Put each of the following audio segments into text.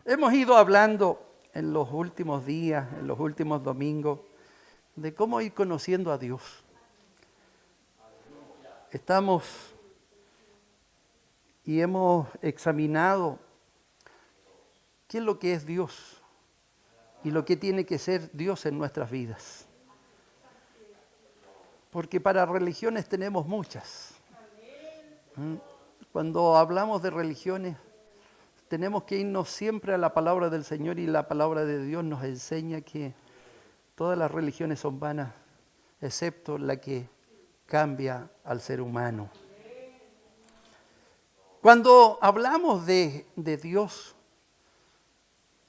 Hemos ido hablando en los últimos días, en los últimos domingos, de cómo ir conociendo a Dios. Estamos y hemos examinado qué es lo que es Dios y lo que tiene que ser Dios en nuestras vidas. Porque para religiones tenemos muchas. Cuando hablamos de religiones, tenemos que irnos siempre a la palabra del Señor, y la palabra de Dios nos enseña que todas las religiones son vanas, excepto la que cambia al ser humano. Cuando hablamos de Dios,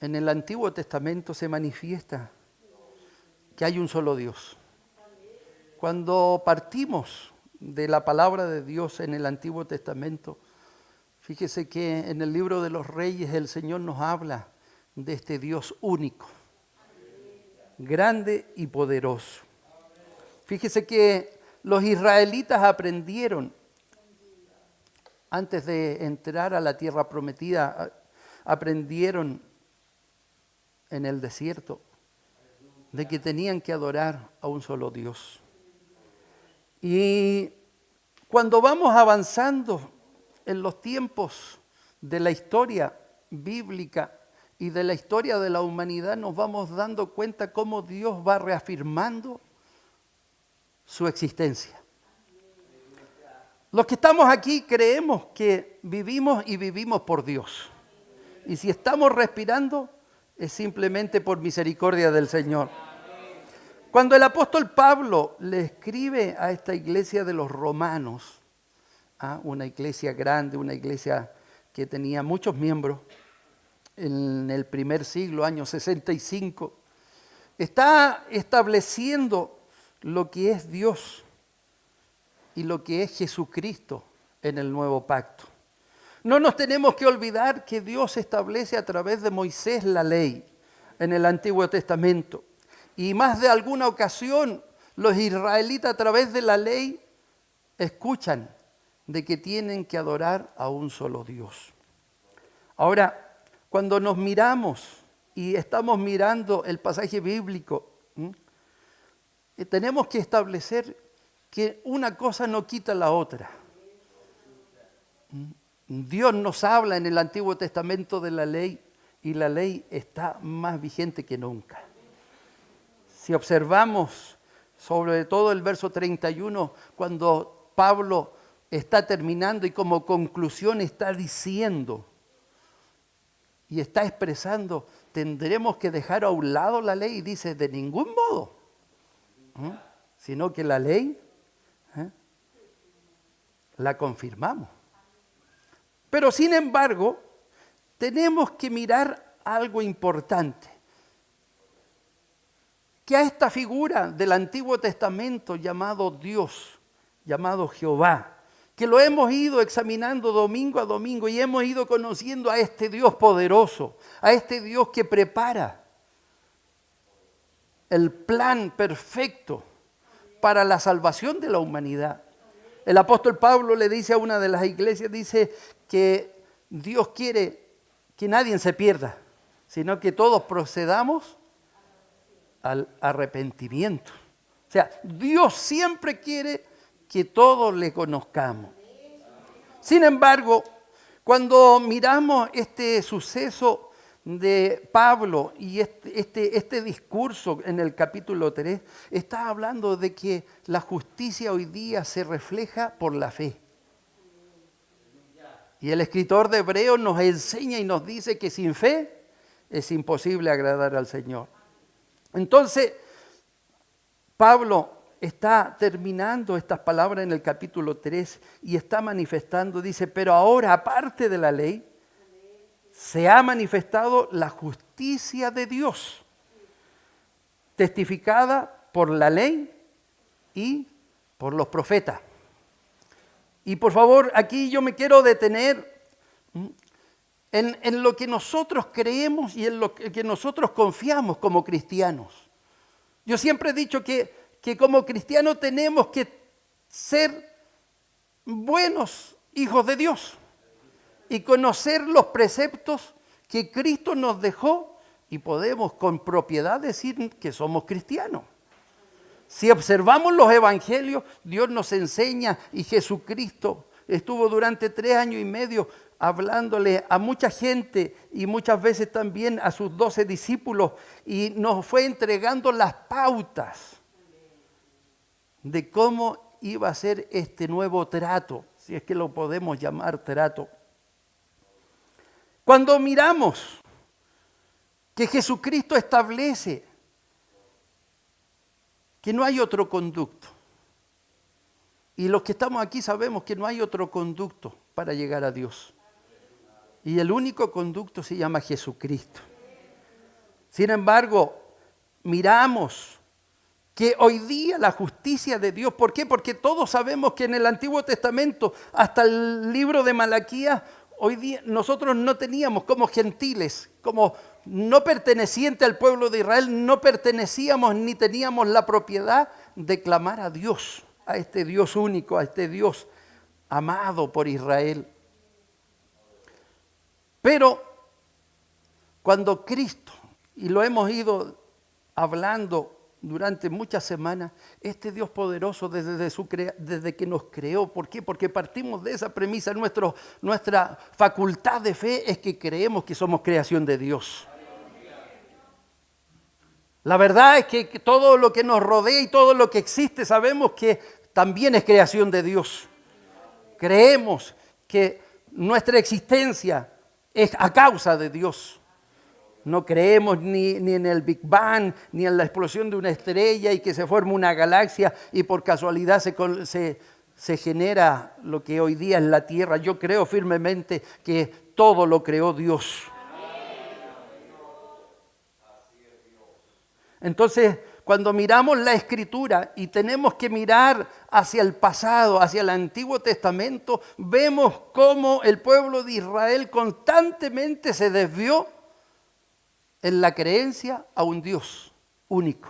en el Antiguo Testamento se manifiesta que hay un solo Dios. Cuando partimos de la palabra de Dios en el Antiguo Testamento, fíjese que en el libro de los Reyes el Señor nos habla de este Dios único, grande y poderoso. Fíjese que los israelitas aprendieron, antes de entrar a la tierra prometida, aprendieron en el desierto de que tenían que adorar a un solo Dios. Y cuando vamos avanzando en los tiempos de la historia bíblica y de la historia de la humanidad, nos vamos dando cuenta cómo Dios va reafirmando su existencia. Los que estamos aquí creemos que vivimos y vivimos por Dios. Y si estamos respirando, es simplemente por misericordia del Señor. Cuando el apóstol Pablo le escribe a esta iglesia de los romanos, una iglesia grande, una iglesia que tenía muchos miembros, en el primer siglo, año 65, está estableciendo lo que es Dios y lo que es Jesucristo en el nuevo pacto. No nos tenemos que olvidar que Dios establece a través de Moisés la ley en el Antiguo Testamento. Y más de alguna ocasión los israelitas a través de la ley escuchan de que tienen que adorar a un solo Dios. Ahora, cuando nos miramos y estamos mirando el pasaje bíblico, tenemos que establecer que una cosa no quita la otra. Dios nos habla en el Antiguo Testamento de la ley, y la ley está más vigente que nunca. Si observamos sobre todo el verso 31, cuando Pablo está terminando y como conclusión está diciendo y está expresando, tendremos que dejar a un lado la ley, y dice, de ningún modo, sino que la ley la confirmamos. Pero sin embargo, tenemos que mirar algo importante, que a esta figura del Antiguo Testamento llamado Dios, llamado Jehová, que lo hemos ido examinando domingo a domingo y hemos ido conociendo a este Dios poderoso, a este Dios que prepara el plan perfecto para la salvación de la humanidad. El apóstol Pablo le dice a una de las iglesias, dice que Dios quiere que nadie se pierda, sino que todos procedamos al arrepentimiento. O sea, Dios siempre quiere que todos le conozcamos. Sin embargo, cuando miramos este suceso de Pablo y este discurso en el capítulo 3, está hablando de que la justicia hoy día se refleja por la fe. Y el escritor de Hebreos nos enseña y nos dice que sin fe es imposible agradar al Señor. Entonces, Pablo está terminando estas palabras en el capítulo 3 y está manifestando, dice, pero ahora, aparte de la ley, se ha manifestado la justicia de Dios, testificada por la ley y por los profetas. Y por favor, aquí yo me quiero detener en lo que nosotros creemos y en lo que nosotros confiamos como cristianos. Yo siempre he dicho que como cristianos tenemos que ser buenos hijos de Dios y conocer los preceptos que Cristo nos dejó y podemos con propiedad decir que somos cristianos. Si observamos los evangelios, Dios nos enseña y Jesucristo estuvo durante 3 años y medio hablándole a mucha gente y muchas veces también a sus 12 discípulos y nos fue entregando las pautas de cómo iba a ser este nuevo trato, si es que lo podemos llamar trato. Cuando miramos que Jesucristo establece que no hay otro conducto, y los que estamos aquí sabemos que no hay otro conducto para llegar a Dios, y el único conducto se llama Jesucristo. Sin embargo, miramos que hoy día la justicia de Dios, ¿por qué? Porque todos sabemos que en el Antiguo Testamento, hasta el libro de Malaquías, hoy día nosotros no teníamos como gentiles, como no pertenecientes al pueblo de Israel, no pertenecíamos ni teníamos la propiedad de clamar a Dios, a este Dios único, a este Dios amado por Israel. Pero cuando Cristo, y lo hemos ido hablando durante muchas semanas, este Dios poderoso desde que nos creó. ¿Por qué? Porque partimos de esa premisa. Nuestra facultad de fe es que creemos que somos creación de Dios. La verdad es que todo lo que nos rodea y todo lo que existe sabemos que también es creación de Dios. Creemos que nuestra existencia es a causa de Dios. No creemos ni en el Big Bang, ni en la explosión de una estrella y que se forma una galaxia y por casualidad se genera lo que hoy día es la Tierra. Yo creo firmemente que todo lo creó Dios. Entonces, cuando miramos la Escritura y tenemos que mirar hacia el pasado, hacia el Antiguo Testamento, vemos cómo el pueblo de Israel constantemente se desvió en la creencia a un Dios único,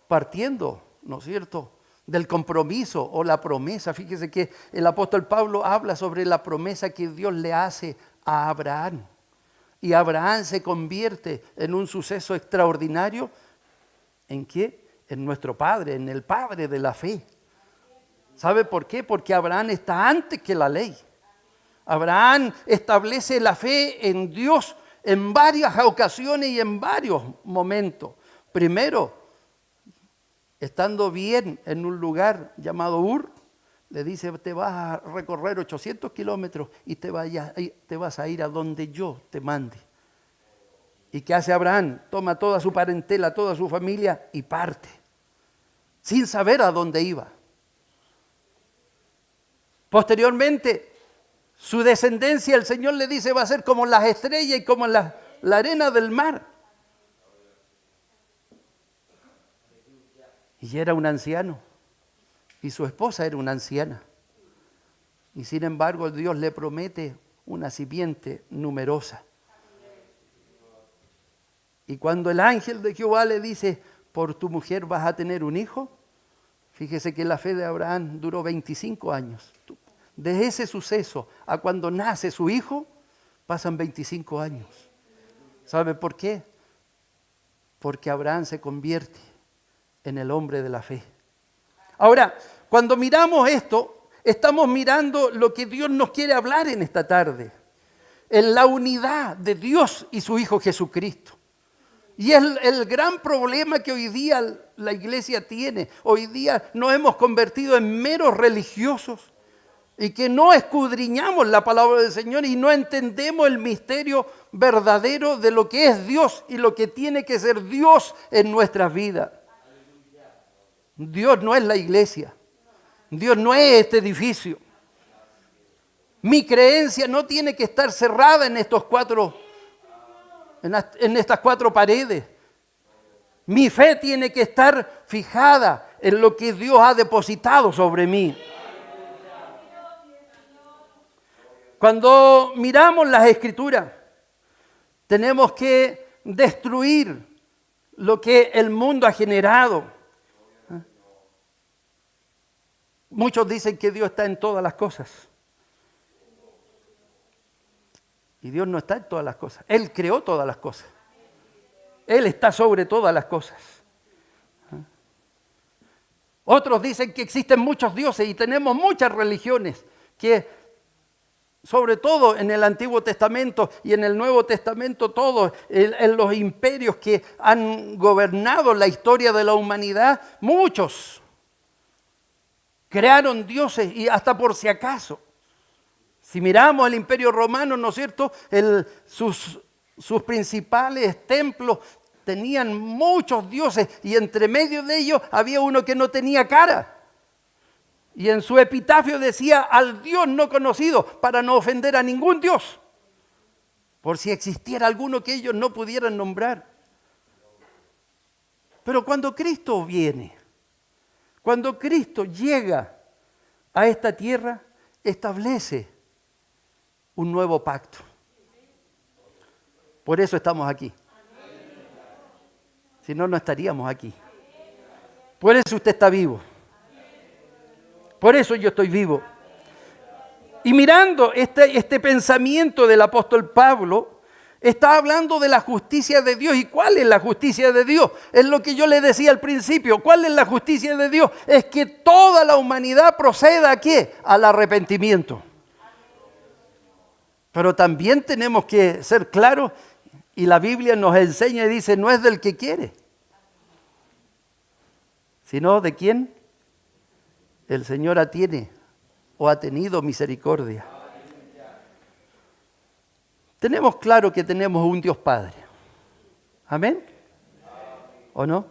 partiendo, ¿no es cierto?, del compromiso o la promesa. Fíjese que el apóstol Pablo habla sobre la promesa que Dios le hace a Abraham. Y Abraham se convierte en un suceso extraordinario. ¿En qué? En nuestro Padre, en el Padre de la fe. ¿Sabe por qué? Porque Abraham está antes que la ley. Abraham establece la fe en Dios en varias ocasiones y en varios momentos. Primero, estando bien en un lugar llamado Ur, le dice, te vas a recorrer 800 kilómetros y te vas a ir a donde yo te mande. ¿Y qué hace Abraham? Toma toda su parentela, toda su familia y parte, sin saber a dónde iba. Posteriormente, su descendencia, el Señor le dice, va a ser como las estrellas y como la arena del mar. Y era un anciano, y su esposa era una anciana. Y sin embargo, Dios le promete una simiente numerosa. Y cuando el ángel de Jehová le dice, por tu mujer vas a tener un hijo, fíjese que la fe de Abraham duró 25 años. Desde ese suceso a cuando nace su hijo, pasan 25 años. ¿Sabe por qué? Porque Abraham se convierte en el hombre de la fe. Ahora, cuando miramos esto, estamos mirando lo que Dios nos quiere hablar en esta tarde. En la unidad de Dios y su Hijo Jesucristo. Y es el gran problema que hoy día la iglesia tiene. Hoy día nos hemos convertido en meros religiosos y que no escudriñamos la palabra del Señor y no entendemos el misterio verdadero de lo que es Dios y lo que tiene que ser Dios en nuestras vidas. Dios no es la iglesia. Dios no es este edificio. Mi creencia no tiene que estar cerrada en estas cuatro paredes. Mi fe tiene que estar fijada en lo que Dios ha depositado sobre mí. Cuando miramos las Escrituras, tenemos que destruir lo que el mundo ha generado. Muchos dicen que Dios está en todas las cosas. Y Dios no está en todas las cosas. Él creó todas las cosas. Él está sobre todas las cosas. Otros dicen que existen muchos dioses y tenemos muchas religiones que, sobre todo en el Antiguo Testamento y en el Nuevo Testamento, todos en los imperios que han gobernado la historia de la humanidad, muchos crearon dioses y hasta por si acaso. Si miramos el Imperio Romano, ¿no es cierto? Sus principales templos tenían muchos dioses y entre medio de ellos había uno que no tenía cara. Y en su epitafio decía, al Dios no conocido, para no ofender a ningún Dios, por si existiera alguno que ellos no pudieran nombrar. Pero cuando Cristo viene, cuando Cristo llega a esta tierra, establece un nuevo pacto. Por eso estamos aquí. Si no, no estaríamos aquí. Por eso usted está vivo. Por eso yo estoy vivo. Y mirando este pensamiento del apóstol Pablo, está hablando de la justicia de Dios. ¿Y cuál es la justicia de Dios? Es lo que yo le decía al principio. ¿Cuál es la justicia de Dios? Es que toda la humanidad proceda ¿a qué? Al arrepentimiento. Pero también tenemos que ser claros, y la Biblia nos enseña y dice, no es del que quiere, sino de quién el Señor atiene o ha tenido misericordia. Tenemos claro que tenemos un Dios Padre. ¿Amén? ¿O no?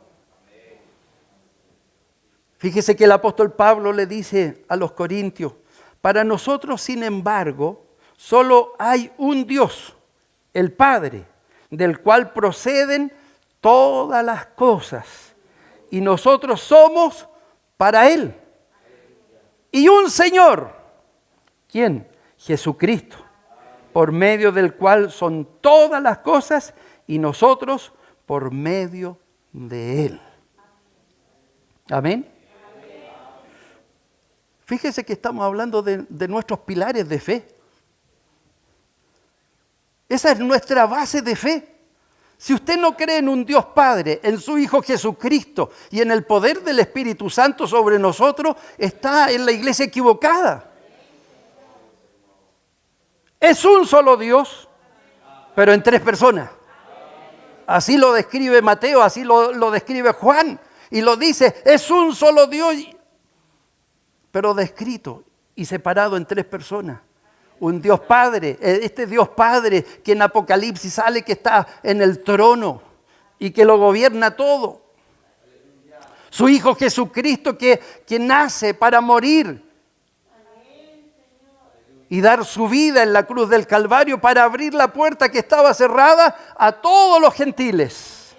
Fíjese que el apóstol Pablo le dice a los corintios, para nosotros, sin embargo, solo hay un Dios, el Padre, del cual proceden todas las cosas, y nosotros somos para Él. Y un Señor, ¿quién? Jesucristo, por medio del cual son todas las cosas, y nosotros por medio de Él. Amén. Fíjese que estamos hablando de nuestros pilares de fe. Esa es nuestra base de fe. Si usted no cree en un Dios Padre, en su Hijo Jesucristo y en el poder del Espíritu Santo sobre nosotros, está en la iglesia equivocada. Es un solo Dios, pero en tres personas. Así lo describe Mateo, así lo describe Juan. Y lo dice, es un solo Dios, pero descrito y separado en tres personas. Un Dios Padre, este Dios Padre que en Apocalipsis sale que está en el trono y que lo gobierna todo. Su Hijo Jesucristo que nace para morir y dar su vida en la cruz del Calvario para abrir la puerta que estaba cerrada a todos los gentiles.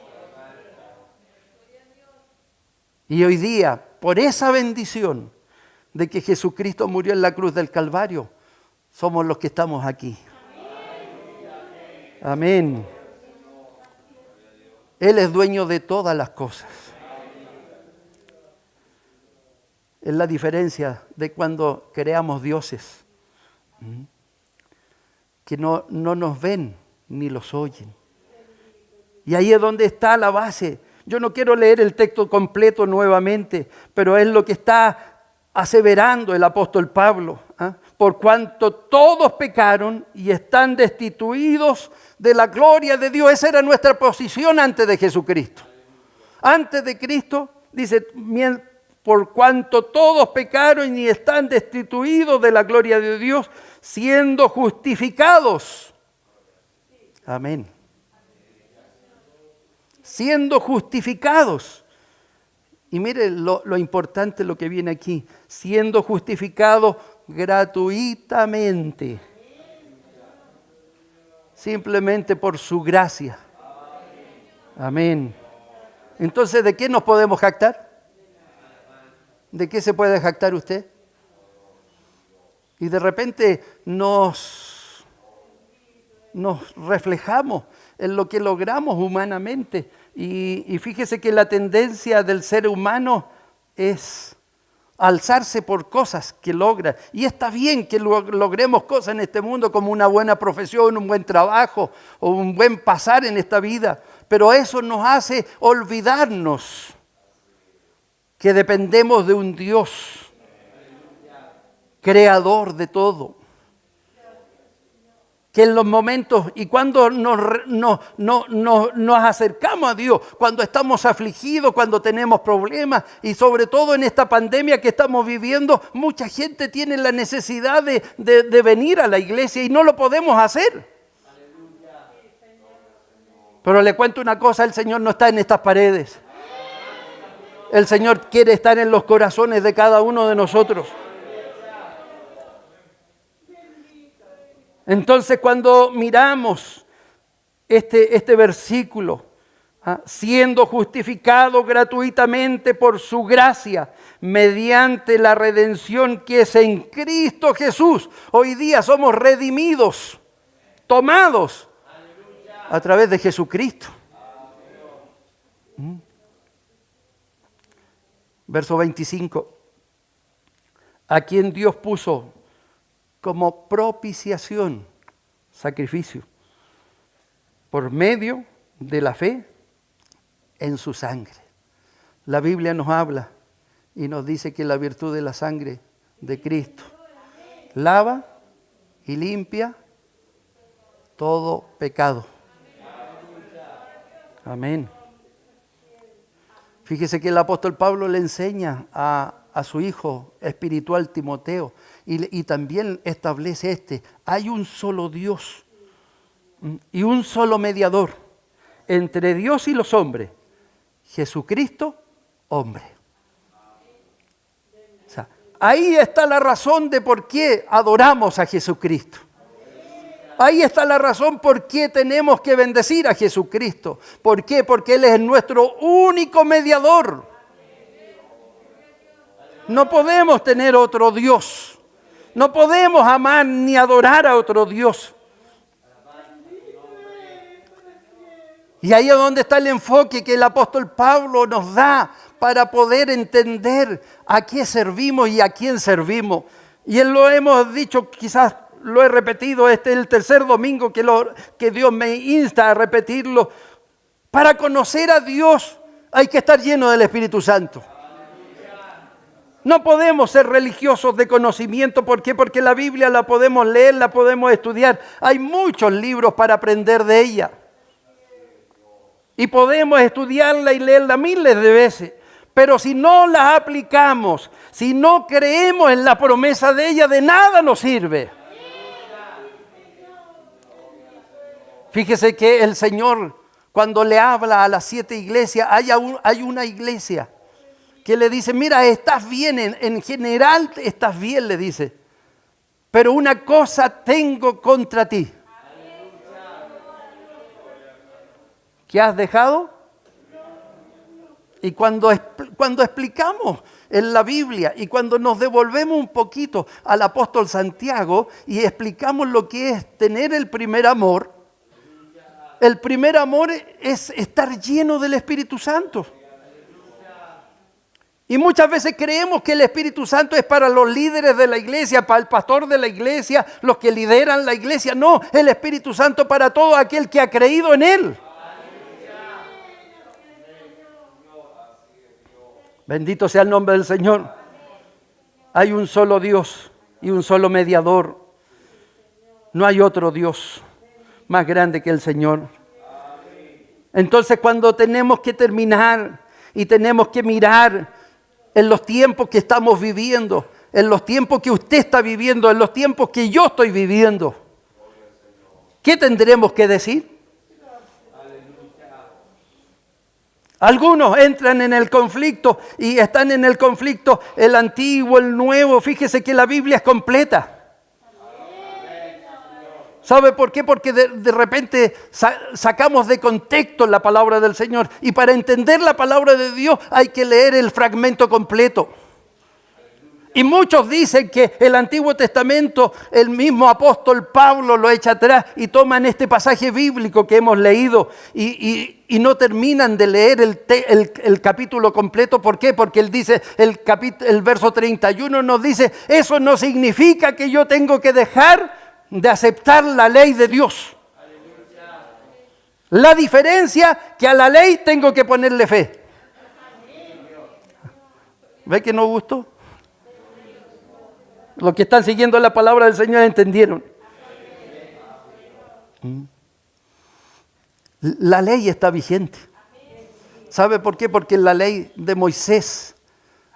Y hoy día, por esa bendición de que Jesucristo murió en la cruz del Calvario, somos los que estamos aquí. Amén. Él es dueño de todas las cosas. Es la diferencia de cuando creamos dioses, que no nos ven ni los oyen. Y ahí es donde está la base. Yo no quiero leer el texto completo nuevamente, pero es lo que está aseverando el apóstol Pablo. Por cuanto todos pecaron y están destituidos de la gloria de Dios. Esa era nuestra posición antes de Jesucristo. Antes de Cristo, dice, por cuanto todos pecaron y están destituidos de la gloria de Dios, siendo justificados. Amén. Siendo justificados. Y mire lo importante lo que viene aquí. Siendo justificados gratuitamente, simplemente por su gracia. Amén. Entonces, ¿de qué nos podemos jactar? ¿De qué se puede jactar usted? Y de repente nos reflejamos en lo que logramos humanamente. Y fíjese que la tendencia del ser humano es alzarse por cosas que logran. Y está bien que logremos cosas en este mundo como una buena profesión, un buen trabajo o un buen pasar en esta vida. Pero eso nos hace olvidarnos que dependemos de un Dios creador de todo. Que en los momentos y cuando nos acercamos a Dios, cuando estamos afligidos, cuando tenemos problemas y sobre todo en esta pandemia que estamos viviendo, mucha gente tiene la necesidad de venir a la iglesia y no lo podemos hacer. Pero le cuento una cosa, el Señor no está en estas paredes. El Señor quiere estar en los corazones de cada uno de nosotros. Entonces cuando miramos este versículo, siendo justificado gratuitamente por su gracia, mediante la redención que es en Cristo Jesús, hoy día somos redimidos, tomados a través de Jesucristo. Verso 25, a quien Dios puso como propiciación, sacrificio, por medio de la fe en su sangre. La Biblia nos habla y nos dice que la virtud de la sangre de Cristo lava y limpia todo pecado. Amén. Fíjese que el apóstol Pablo le enseña a su hijo espiritual Timoteo y también establece hay un solo Dios y un solo mediador entre Dios y los hombres, Jesucristo, hombre. O sea, ahí está la razón de por qué adoramos a Jesucristo. Ahí está la razón por qué tenemos que bendecir a Jesucristo. ¿Por qué? Porque Él es nuestro único mediador. No podemos tener otro Dios. No podemos amar ni adorar a otro Dios. Y ahí es donde está el enfoque que el apóstol Pablo nos da para poder entender a qué servimos y a quién servimos. Y él lo hemos dicho, quizás lo he repetido, este es el tercer domingo que Dios me insta a repetirlo. Para conocer a Dios hay que estar lleno del Espíritu Santo. No podemos ser religiosos de conocimiento. ¿Por qué? Porque la Biblia la podemos leer, la podemos estudiar. Hay muchos libros para aprender de ella. Y podemos estudiarla y leerla miles de veces. Pero si no la aplicamos, si no creemos en la promesa de ella, de nada nos sirve. Fíjese que el Señor, cuando le habla a las 7 iglesias, hay una iglesia que le dice, mira, estás bien, en general estás bien, le dice, pero una cosa tengo contra ti. ¿Qué has dejado? Y cuando explicamos en la Biblia y cuando nos devolvemos un poquito al apóstol Santiago y explicamos lo que es tener el primer amor es estar lleno del Espíritu Santo. Y muchas veces creemos que el Espíritu Santo es para los líderes de la iglesia, para el pastor de la iglesia, los que lideran la iglesia. No, el Espíritu Santo para todo aquel que ha creído en Él. Bendito sea el nombre del Señor. Hay un solo Dios y un solo mediador. No hay otro Dios más grande que el Señor. Entonces, cuando tenemos que terminar y tenemos que mirar en los tiempos que estamos viviendo, en los tiempos que usted está viviendo, en los tiempos que yo estoy viviendo, ¿qué tendremos que decir? Algunos entran en el conflicto y están en el conflicto el antiguo, el nuevo. Fíjese que la Biblia es completa. ¿Sabe por qué? Porque de repente sacamos de contexto la palabra del Señor. Y para entender la palabra de Dios hay que leer el fragmento completo. Y muchos dicen que el Antiguo Testamento, el mismo apóstol Pablo lo echa atrás y toman este pasaje bíblico que hemos leído y no terminan de leer el capítulo completo. ¿Por qué? Porque él dice, el verso 31 nos dice, eso no significa que yo tengo que dejar de aceptar la ley de Dios. La diferencia que a la ley tengo que ponerle fe. ¿Ve que no gustó? Los que están siguiendo la palabra del Señor entendieron. La ley está vigente. ¿Sabe por qué? Porque en la ley de Moisés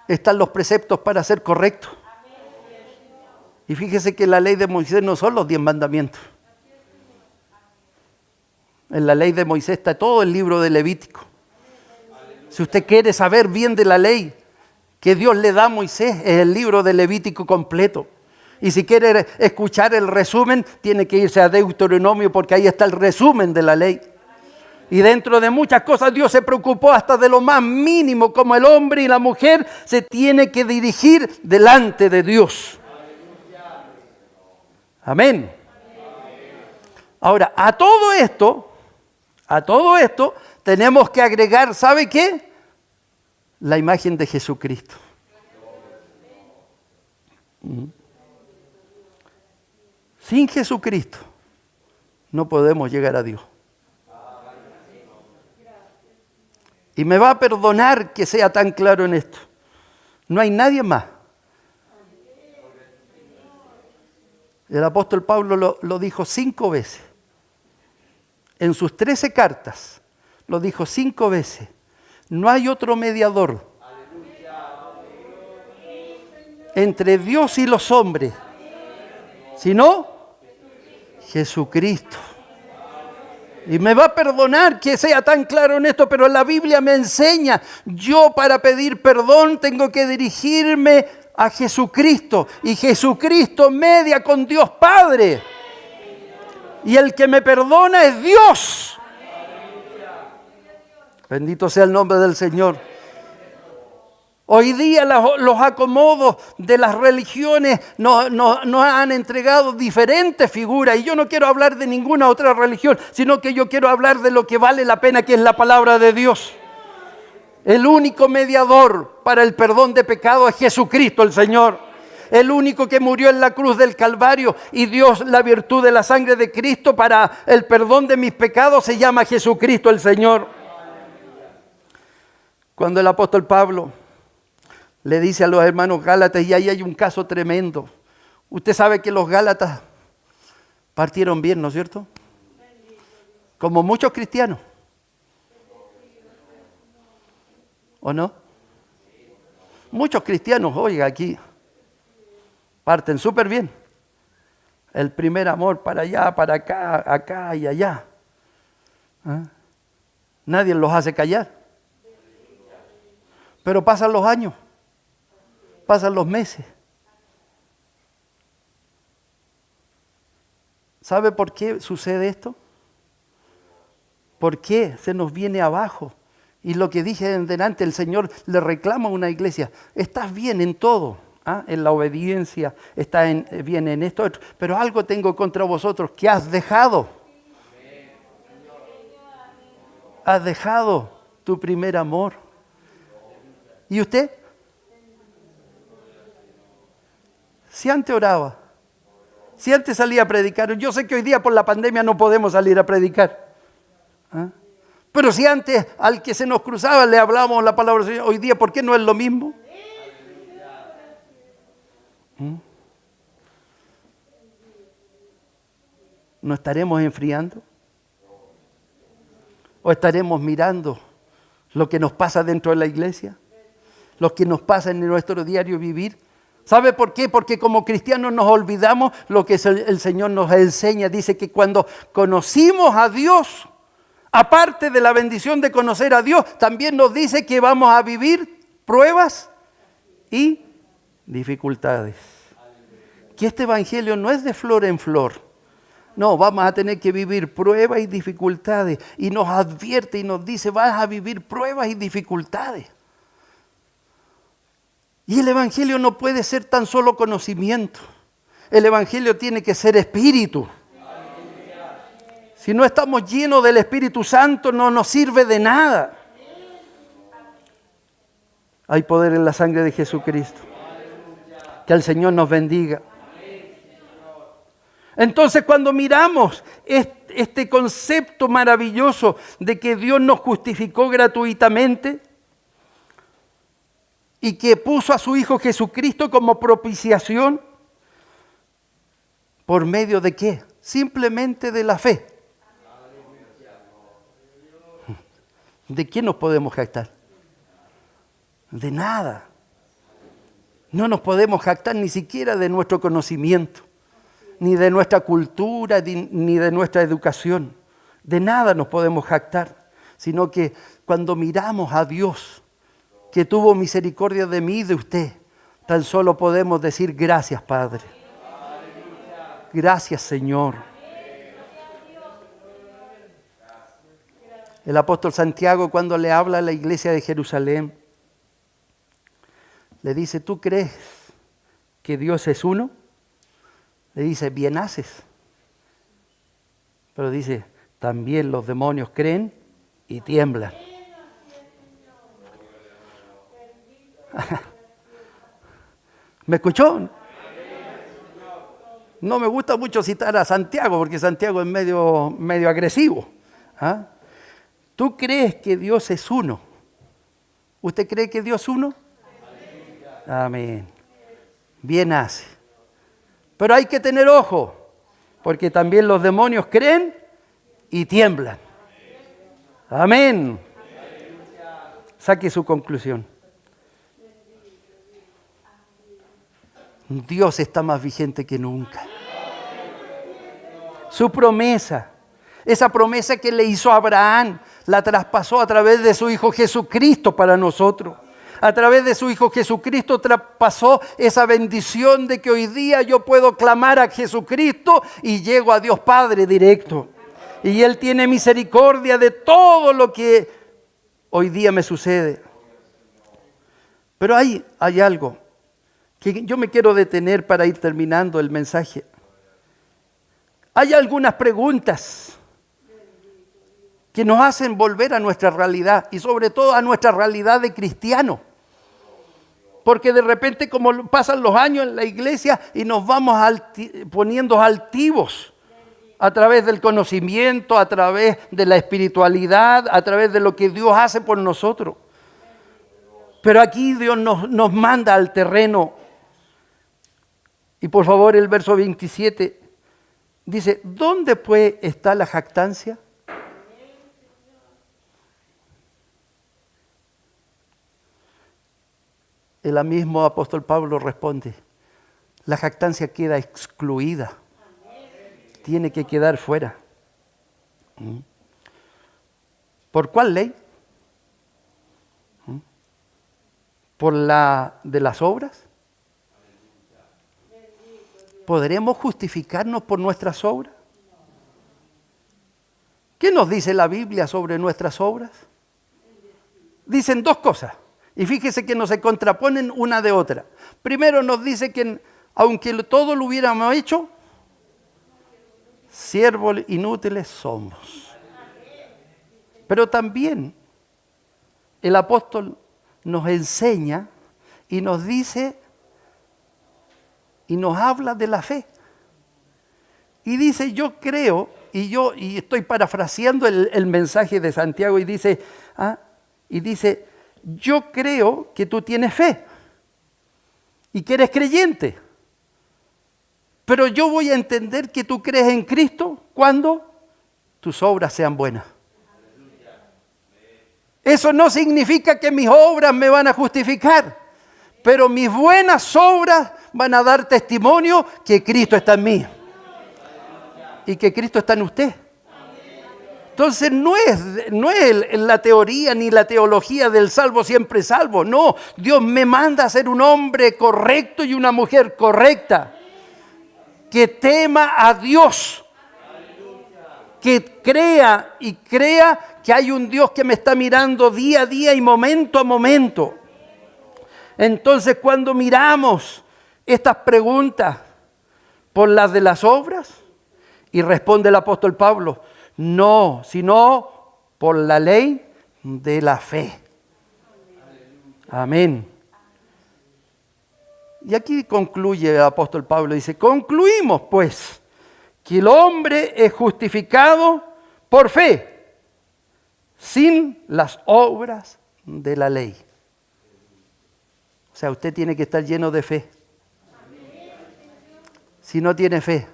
están los preceptos para ser correctos. Y fíjese que la ley de Moisés no son los 10 mandamientos. En la ley de Moisés está todo el libro de Levítico. Si usted quiere saber bien de la ley que Dios le da a Moisés, es el libro de Levítico completo. Y si quiere escuchar el resumen, tiene que irse a Deuteronomio, porque ahí está el resumen de la ley. Y dentro de muchas cosas Dios se preocupó hasta de lo más mínimo, como el hombre y la mujer se tiene que dirigir delante de Dios. Amén. Ahora, a todo esto tenemos que agregar, ¿sabe qué? La imagen de Jesucristo. Sin Jesucristo no podemos llegar a Dios. Y me va a perdonar que sea tan claro en esto. No hay nadie más. El apóstol Pablo lo dijo 5 veces. En sus 13 cartas lo dijo 5 veces. No hay otro mediador entre Dios y los hombres, sino Jesucristo. Y me va a perdonar que sea tan claro en esto, pero la Biblia me enseña, yo para pedir perdón tengo que dirigirme a Jesucristo. Y Jesucristo media con Dios Padre. Y el que me perdona es Dios. Bendito sea el nombre del Señor. Hoy día los acomodos de las religiones nos han entregado diferentes figuras. Y yo no quiero hablar de ninguna otra religión, sino que yo quiero hablar de lo que vale la pena, que es la palabra de Dios. El único mediador para el perdón de pecado es Jesucristo el Señor. El único que murió en la cruz del Calvario y dio la virtud de la sangre de Cristo para el perdón de mis pecados se llama Jesucristo el Señor. Cuando el apóstol Pablo le dice a los hermanos Gálatas, y ahí hay un caso tremendo. Usted sabe que los Gálatas partieron bien, ¿no es cierto? Como muchos cristianos. ¿O no? Muchos cristianos, oiga, aquí parten súper bien. El primer amor para allá, para acá, acá y allá. ¿Ah? Nadie los hace callar. Pero pasan los años, pasan los meses. ¿Sabe por qué sucede esto? ¿Por qué se nos viene abajo? Y lo que dije en delante, el Señor le reclama a una iglesia, estás bien en todo, ¿ah? En la obediencia, estás bien en esto, pero algo tengo contra vosotros, que has dejado. Has dejado tu primer amor. ¿Y usted? Si antes oraba, si antes salía a predicar, yo sé que hoy día por la pandemia no podemos salir a predicar. ¿Ah? Pero si antes al que se nos cruzaba le hablábamos la palabra del Señor, hoy día, ¿por qué no es lo mismo? ¿No estaremos enfriando? ¿O estaremos mirando lo que nos pasa dentro de la iglesia? Lo que nos pasa en nuestro diario vivir. ¿Sabe por qué? Porque como cristianos nos olvidamos lo que el Señor nos enseña. Dice que cuando conocimos a Dios, aparte de la bendición de conocer a Dios, también nos dice que vamos a vivir pruebas y dificultades. Que este evangelio no es de flor en flor. No, vamos a tener que vivir pruebas y dificultades. Y nos advierte y nos dice, vas a vivir pruebas y dificultades. Y el Evangelio no puede ser tan solo conocimiento. El Evangelio tiene que ser espíritu. Si no estamos llenos del Espíritu Santo, no nos sirve de nada. Hay poder en la sangre de Jesucristo. Que el Señor nos bendiga. Entonces, cuando miramos este concepto maravilloso de que Dios nos justificó gratuitamente y que puso a su Hijo Jesucristo como propiciación, ¿por medio de qué? Simplemente de la fe. ¿De qué nos podemos jactar? De nada. No nos podemos jactar ni siquiera de nuestro conocimiento, ni de nuestra cultura, ni de nuestra educación. De nada nos podemos jactar, sino que cuando miramos a Dios, que tuvo misericordia de mí y de usted, tan solo podemos decir gracias, Padre. Gracias, Señor. El apóstol Santiago, cuando le habla a la iglesia de Jerusalén, le dice, ¿tú crees que Dios es uno? Le dice, bien haces. Pero dice, también los demonios creen y tiemblan. ¿Me escuchó? No me gusta mucho citar a Santiago, porque Santiago es medio agresivo. ¿Ah? ¿Tú crees que Dios es uno? ¿Usted cree que Dios es uno? Amén. Bien hace. Pero hay que tener ojo, porque también los demonios creen y tiemblan. Amén. Saque su conclusión. Dios está más vigente que nunca. Su promesa, esa promesa que le hizo a Abraham, la traspasó a través de su Hijo Jesucristo para nosotros. A través de su Hijo Jesucristo traspasó esa bendición de que hoy día yo puedo clamar a Jesucristo y llego a Dios Padre directo. Y Él tiene misericordia de todo lo que hoy día me sucede. Pero hay algo que yo me quiero detener para ir terminando el mensaje. Hay algunas preguntas que nos hacen volver a nuestra realidad y sobre todo a nuestra realidad de cristiano. Porque de repente como pasan los años en la iglesia y nos vamos poniendo altivos a través del conocimiento, a través de la espiritualidad, a través de lo que Dios hace por nosotros. Pero aquí Dios nos manda al terreno. Y por favor el verso 27 dice, ¿dónde pues está la jactancia? El mismo apóstol Pablo responde, la jactancia queda excluida, tiene que quedar fuera. ¿Por cuál ley? ¿Por la de las obras? ¿Podremos justificarnos por nuestras obras? ¿Qué nos dice la Biblia sobre nuestras obras? Dicen dos cosas. Y fíjese que no se contraponen una de otra. Primero nos dice que aunque todo lo hubiéramos hecho, siervos inútiles somos. Pero también el apóstol nos enseña y nos dice y nos habla de la fe. Y dice, yo creo, y estoy parafraseando el mensaje de Santiago, y dice, yo creo que tú tienes fe y que eres creyente. Pero yo voy a entender que tú crees en Cristo cuando tus obras sean buenas. Eso no significa que mis obras me van a justificar, pero mis buenas obras van a dar testimonio que Cristo está en mí y que Cristo está en usted. Entonces no es la teoría ni la teología del salvo siempre salvo. No, Dios me manda a ser un hombre correcto y una mujer correcta. Que tema a Dios. Que crea que hay un Dios que me está mirando día a día y momento a momento. Entonces, cuando miramos estas preguntas por las de las obras, y responde el apóstol Pablo, no, sino por la ley de la fe. Amén. Y aquí concluye el apóstol Pablo, dice, concluimos pues que el hombre es justificado por fe, sin las obras de la ley. O sea, usted tiene que estar lleno de fe. Si no tiene fe,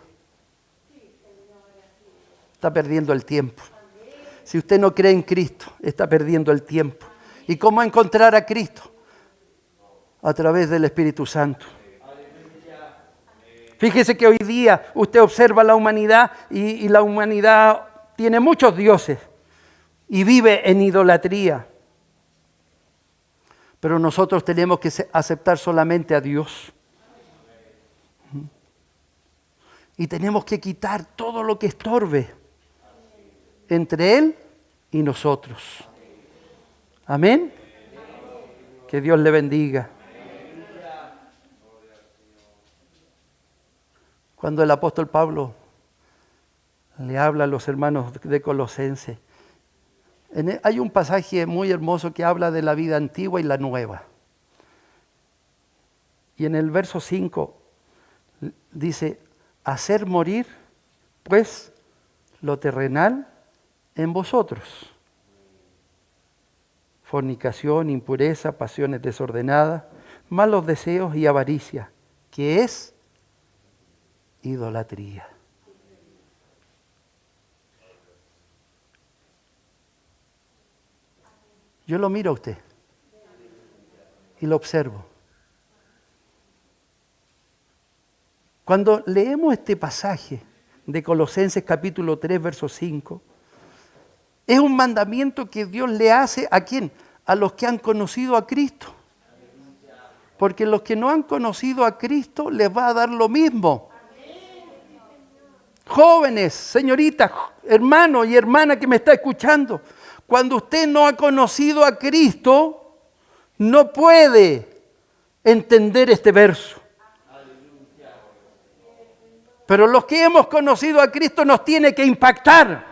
está perdiendo el tiempo. Si usted no cree en Cristo, está perdiendo el tiempo. ¿Y cómo encontrar a Cristo? A través del Espíritu Santo. Fíjese que hoy día usted observa la humanidad y la humanidad tiene muchos dioses y vive en idolatría. Pero nosotros tenemos que aceptar solamente a Dios. Y tenemos que quitar todo lo que estorbe entre Él y nosotros. Amén. Que Dios le bendiga. Cuando el apóstol Pablo le habla a los hermanos de Colosenses, hay un pasaje muy hermoso que habla de la vida antigua y la nueva. Y en el verso 5 dice, hacer morir, pues, lo terrenal en vosotros. Fornicación, impureza, pasiones desordenadas, malos deseos y avaricia, que es idolatría. Yo lo miro a usted y lo observo. Cuando leemos este pasaje de Colosenses capítulo 3, verso 5, es un mandamiento que Dios le hace ¿a quién? A los que han conocido a Cristo. Porque los que no han conocido a Cristo les va a dar lo mismo. Jóvenes, señoritas, hermanos y hermana que me está escuchando, cuando usted no ha conocido a Cristo, no puede entender este verso. Pero los que hemos conocido a Cristo nos tiene que impactar.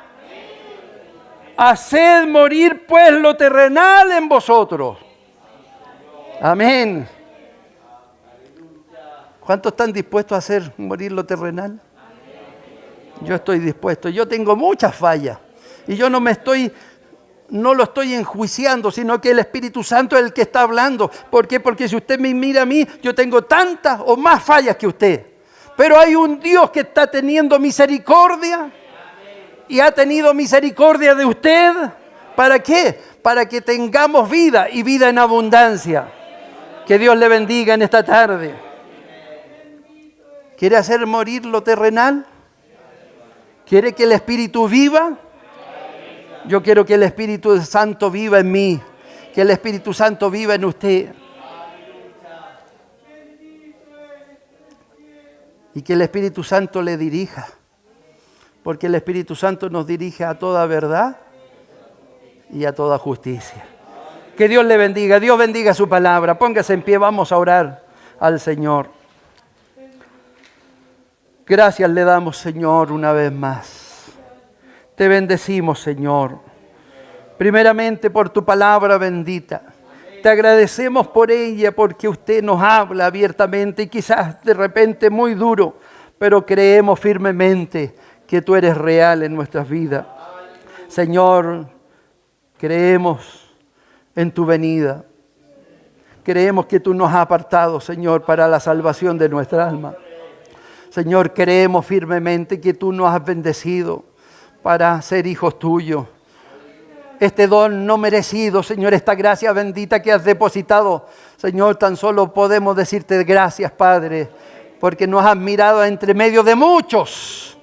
Haced morir pues lo terrenal en vosotros. Amén. ¿Cuántos están dispuestos a hacer morir lo terrenal? Yo estoy dispuesto. Yo tengo muchas fallas. Y yo no lo estoy enjuiciando, sino que el Espíritu Santo es el que está hablando. ¿Por qué? Porque si usted me mira a mí, yo tengo tantas o más fallas que usted. Pero hay un Dios que está teniendo misericordia y ha tenido misericordia de usted. ¿Para qué? Para que tengamos vida y vida en abundancia. Que Dios le bendiga en esta tarde. ¿Quiere hacer morir lo terrenal? ¿Quiere que el Espíritu viva? Yo quiero que el Espíritu Santo viva en mí, que el Espíritu Santo viva en usted. Y que el Espíritu Santo le dirija, porque el Espíritu Santo nos dirige a toda verdad y a toda justicia. Que Dios le bendiga, Dios bendiga su palabra. Póngase en pie, vamos a orar al Señor. Gracias le damos, Señor, una vez más. Te bendecimos, Señor. Primeramente por tu palabra bendita. Te agradecemos por ella porque usted nos habla abiertamente y quizás de repente muy duro, pero creemos firmemente que tú eres real en nuestras vidas. Señor, creemos en tu venida. Creemos que tú nos has apartado, Señor, para la salvación de nuestra alma. Señor, creemos firmemente que tú nos has bendecido para ser hijos tuyos. Este don no merecido, Señor, esta gracia bendita que has depositado, Señor, tan solo podemos decirte gracias, Padre, porque nos has mirado entre medio de muchos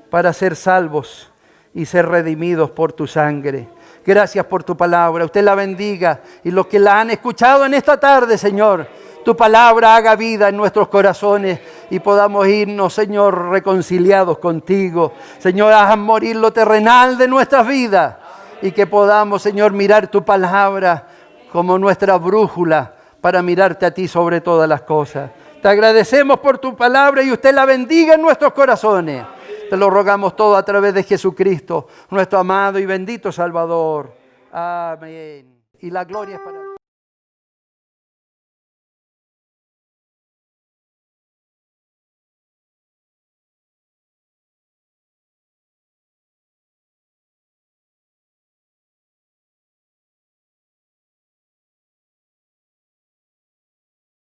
para ser salvos y ser redimidos por tu sangre. Gracias por tu palabra. Usted la bendiga y los que la han escuchado en esta tarde, Señor, tu palabra haga vida en nuestros corazones y podamos irnos, Señor, reconciliados contigo. Señor, haz morir lo terrenal de nuestras vidas y que podamos, Señor, mirar tu palabra como nuestra brújula para mirarte a ti sobre todas las cosas. Te agradecemos por tu palabra y usted la bendiga en nuestros corazones. Te lo rogamos todo a través de Jesucristo, nuestro amado y bendito Salvador. Amén. Y la gloria es para